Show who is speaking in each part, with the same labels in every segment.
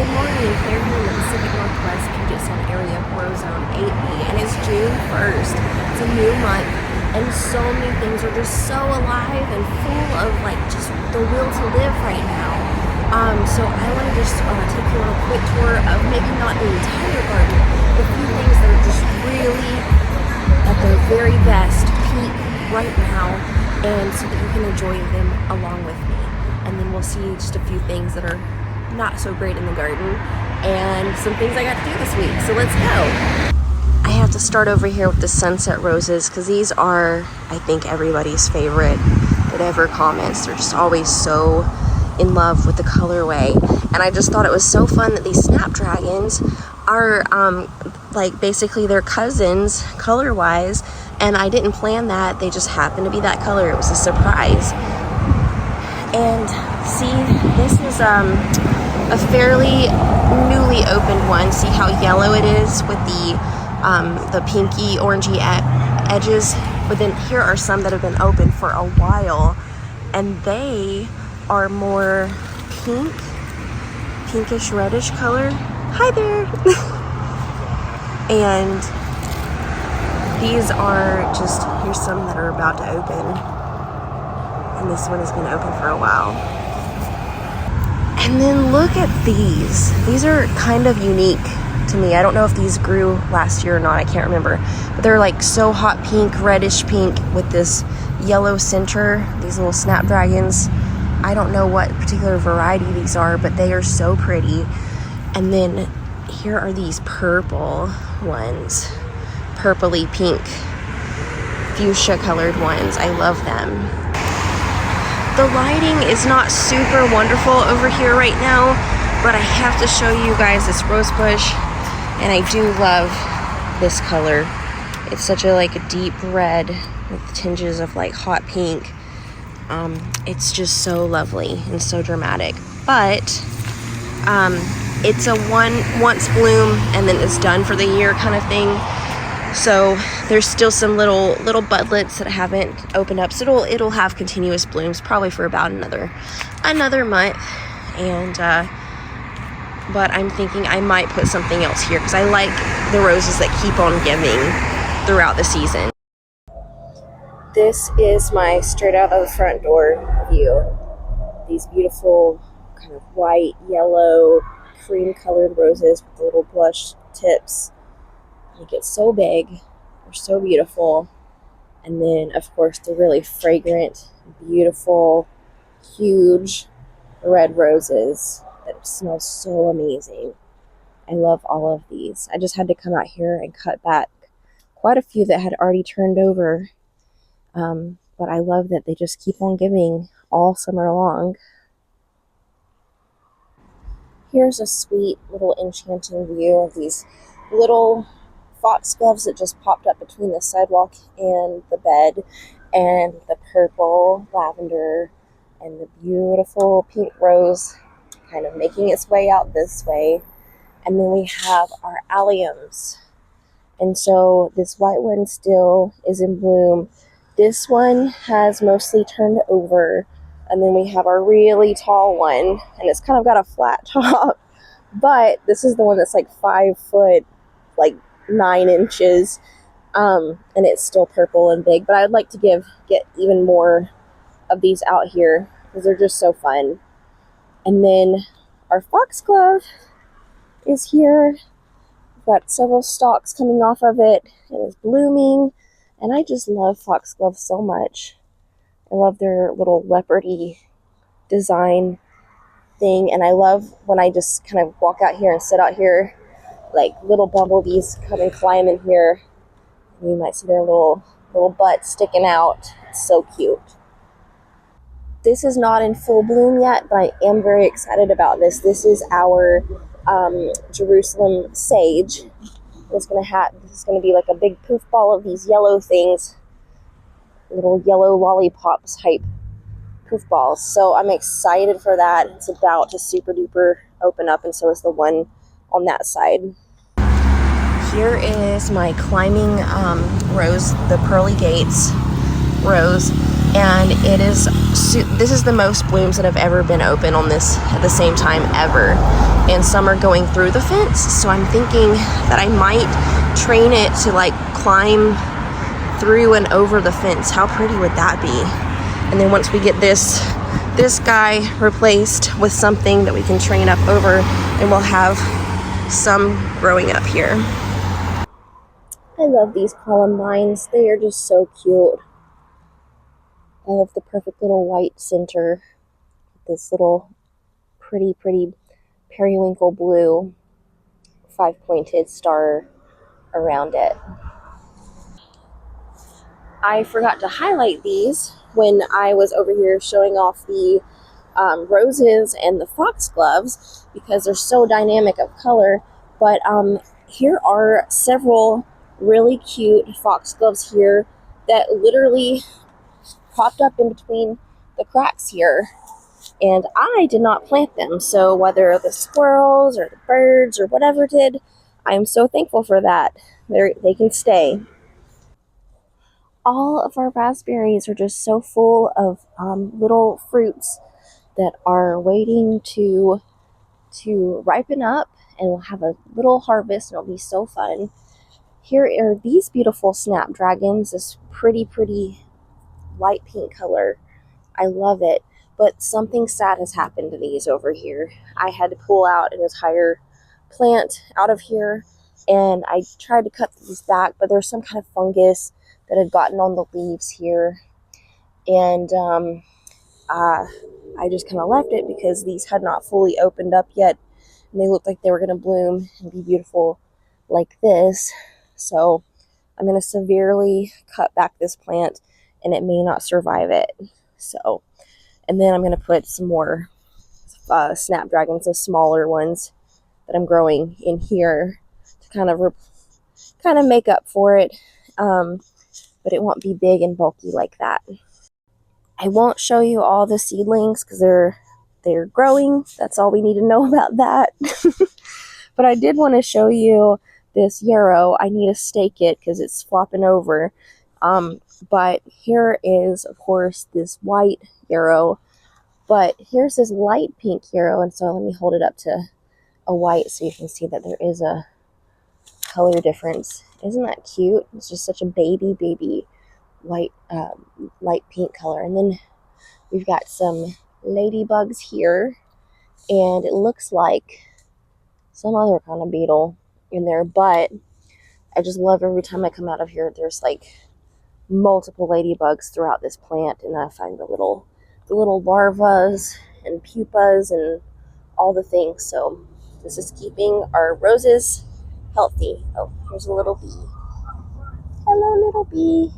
Speaker 1: Good morning. Claire here in the Pacific Northwest Puget Sound area, Zone 8B, and it's June 1st. It's a new month, and so many things are just so alive and full of just the will to live right now. So I want to just take you on a quick tour of maybe not the entire garden, but a few things that are just really at their very best peak right now, and so that you can enjoy them along with me. And then we'll see just a few things that are not so great in the garden and some things I got to do this week. So let's go. I have to start over here with the sunset roses because these are, I think, everybody's favorite that ever comments. They're just always so in love with the colorway, and I just thought it was so fun that these snapdragons are basically their cousins color wise, and I didn't plan that. They just happened to be that color. It was a surprise. And see, this is a fairly newly opened one. See how yellow it is with the pinky orangey edges. But then here are some that have been open for a while, and they are more pinkish reddish color. Hi there. And these are just, here's some that are about to open. And this one has been open for a while. And then look at these. These are kind of unique to me. I don't know if these grew last year or not. I can't remember. But they're like so hot pink, reddish pink with this yellow center. These little snapdragons. I don't know what particular variety these are, but they are so pretty. And then here are these purple ones. Purpley pink, fuchsia colored ones. I love them. The lighting is not super wonderful over here right now, but I have to show you guys this rose bush, and I do love this color. It's such a a deep red with tinges of hot pink. It's just so lovely and so dramatic, but it's a once bloom and then it's done for the year kind of thing. So there's still some little budlets that haven't opened up. So it'll have continuous blooms probably for about another month. And but I'm thinking I might put something else here because I like the roses that keep on giving throughout the season. This is my straight out of the front door view. These beautiful kind of white, yellow, cream colored roses with the little blush tips. They get so big, they're so beautiful, and then of course the really fragrant, beautiful, huge red roses that smell so amazing. I love all of these. I just had to come out here and cut back quite a few that had already turned over, but I love that they just keep on giving all summer long. Here's a sweet little enchanting view of these little foxgloves that just popped up between the sidewalk and the bed, and the purple lavender and the beautiful pink rose kind of making its way out this way. And then we have our alliums, and so this white one still is in bloom. This one has mostly turned over, and then we have our really tall one, and it's kind of got a flat top, but this is the one that's 5 foot, 9 inches, and it's still purple and big. But I'd like to get even more of these out here because they're just so fun. And then our foxglove is here. We've got several stalks coming off of it. It is blooming, and I just love foxgloves so much. I love their little leopardy design thing, and I love when I just kind of walk out here and sit out here. Little bumblebees come and climb in here. You might see their little butt sticking out. It's so cute. This is not in full bloom yet, but I am very excited about this. This is our Jerusalem sage. This is going to be a big poof ball of these yellow things, little yellow lollipop type poof balls. So I'm excited for that. It's about to super duper open up, and so is the one on that side. Here is my climbing rose, the Pearly Gates rose. and this is the most blooms that have ever been open on this at the same time ever, and some are going through the fence. So I'm thinking that I might train it to like climb through and over the fence. How pretty would that be? And then once we get this guy replaced with something that we can train up over, and we'll have some growing up here. I love these columbines. They are just so cute. I love the perfect little white center. This little pretty periwinkle blue 5-pointed star around it. I forgot to highlight these when I was over here showing off the roses and the foxgloves because they're so dynamic of color. But here are several really cute foxgloves here that literally popped up in between the cracks here, and I did not plant them. So whether the squirrels or the birds or whatever did, I am so thankful for that. They can stay. All of our raspberries are just so full of little fruits that are waiting to ripen up, and we'll have a little harvest, and it'll be so fun. Here are these beautiful snapdragons, this pretty light pink color. I love it, but something sad has happened to these over here. I had to pull out an entire plant out of here, and I tried to cut these back, but there's some kind of fungus that had gotten on the leaves here, and I just kind of left it because these had not fully opened up yet, and they looked like they were going to bloom and be beautiful like this. So I'm going to severely cut back this plant, and it may not survive it. So, and then I'm going to put some more snapdragons, the smaller ones that I'm growing in here to kind of make up for it. But it won't be big and bulky like that. I won't show you all the seedlings because they're growing. That's all we need to know about that. But I did want to show you this yarrow. I need to stake it because it's flopping over. But here is, of course, this white yarrow. But here's this light pink yarrow. And so let me hold it up to a white so you can see that there is a color difference. Isn't that cute? It's just such a baby white, light pink color. And then we've got some ladybugs here, and it looks like some other kind of beetle in there, but I just love every time I come out of here, there's like multiple ladybugs throughout this plant, and I find the little larvas and pupas and all the things. So this is keeping our roses healthy. Oh, here's a little bee. Hello, little bee.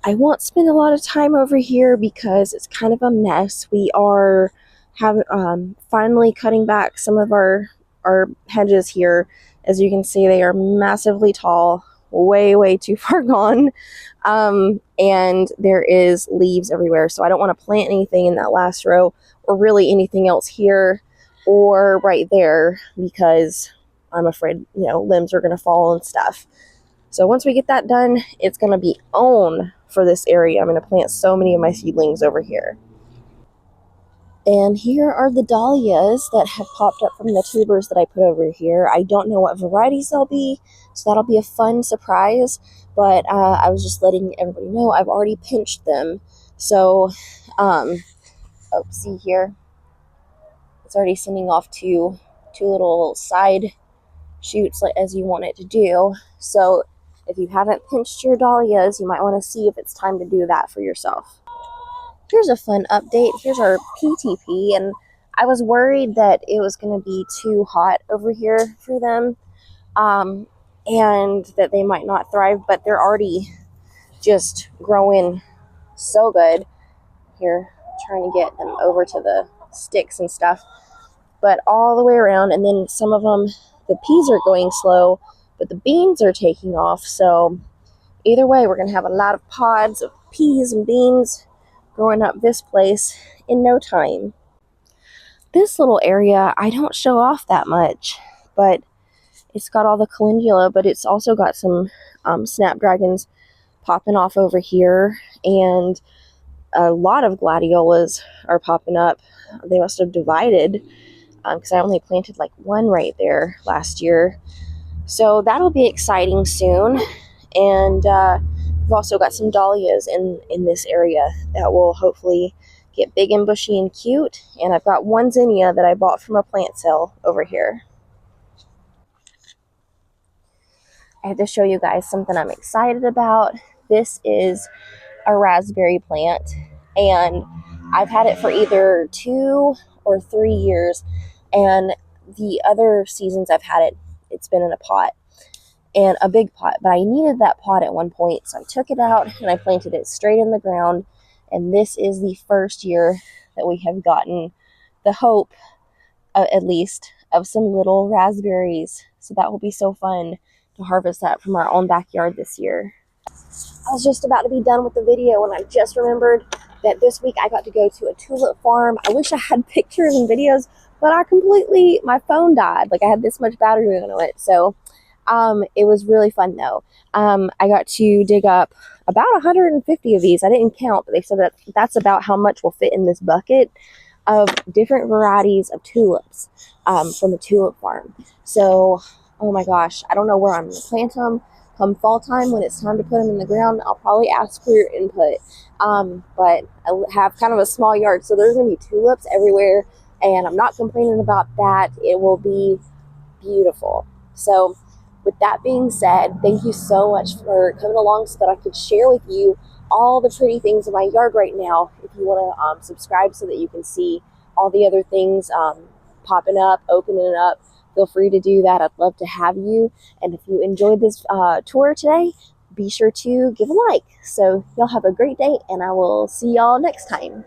Speaker 1: I won't spend a lot of time over here because it's kind of a mess. We are finally cutting back some of our hedges here. As you can see, they are massively tall, way too far gone, and there is leaves everywhere. So I don't want to plant anything in that last row, or really anything else here or right there, because I'm afraid, limbs are going to fall and stuff. So once we get that done, it's going to be on for this area. I'm going to plant so many of my seedlings over here. And here are the dahlias that have popped up from the tubers that I put over here. I don't know what varieties they'll be, so that'll be a fun surprise. But I was just letting everybody know I've already pinched them. So, see here. It's already sending off two little side shoots as you want it to do. So if you haven't pinched your dahlias, you might want to see if it's time to do that for yourself. Here's a fun update. Here's our PTP, and I was worried that it was going to be too hot over here for them, and that they might not thrive, but they're already just growing so good. Here, trying to get them over to the sticks and stuff, but all the way around. And then some of them, the peas are going slow, but the beans are taking off. So either way, we're going to have a lot of pods of peas and beans growing up this place in no time. This little area I don't show off that much, but it's got all the calendula, but it's also got some snapdragons popping off over here, and a lot of gladiolas are popping up. They must have divided because I only planted like one right there last year. So that'll be exciting soon. And we've also got some dahlias in this area that will hopefully get big and bushy and cute. And I've got one zinnia that I bought from a plant sale over here. I had to show you guys something I'm excited about. This is a raspberry plant, and I've had it for either 2 or 3 years, and the other seasons I've had it, it's been in a pot, and a big pot, but I needed that pot at one point, so I took it out and I planted it straight in the ground. And this is the first year that we have gotten the hope, at least, of some little raspberries. So that will be so fun to harvest that from our own backyard this year. I was just about to be done with the video when I just remembered that this week I got to go to a tulip farm. I wish I had pictures and videos, but my phone died. Like, I had this much battery on it. So it was really fun though. I got to dig up about 150 of these. I didn't count, but they said that that's about how much will fit in this bucket of different varieties of tulips from a tulip farm. So, oh my gosh, I don't know where I'm going to plant them. Come fall time, when it's time to put them in the ground, I'll probably ask for your input. But I have kind of a small yard, so there's going to be tulips everywhere, and I'm not complaining about that. It will be beautiful. So with that being said, thank you so much for coming along so that I could share with you all the pretty things in my yard right now. If you want to subscribe so that you can see all the other things popping up, opening up, feel free to do that. I'd love to have you. And if you enjoyed this tour today, be sure to give a like. So y'all have a great day, and I will see y'all next time.